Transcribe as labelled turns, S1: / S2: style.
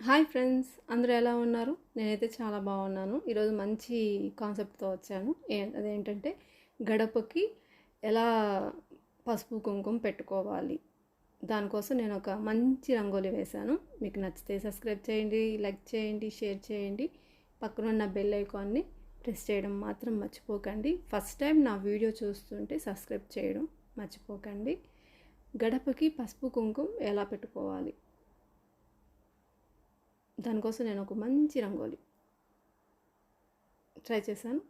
S1: Hi friends, అందరూ ఎలా ఉన్నారు? నేనైతే చాలా బాగున్నాను. ఈరోజు మంచి కాన్సెప్ట్తో వచ్చాను. అదేంటంటే గడపకి ఎలా పసుపు కుంకుమ పెట్టుకోవాలి. దానికోసం నేను ఒక మంచి రంగోలి వేశాను. మీకు నచ్చితే సబ్స్క్రైబ్ చేయండి, లైక్ చేయండి, షేర్ చేయండి. పక్కనున్న బెల్ ఐకాన్ని ప్రెస్ చేయడం మాత్రం మర్చిపోకండి. ఫస్ట్ టైం నా వీడియో చూస్తుంటే సబ్స్క్రైబ్ చేయడం మర్చిపోకండి. గడపకి పసుపు కుంకుమ ఎలా పెట్టుకోవాలి, దానికోసం నేను ఒక మంచి రంగోలి ట్రై చేశాను.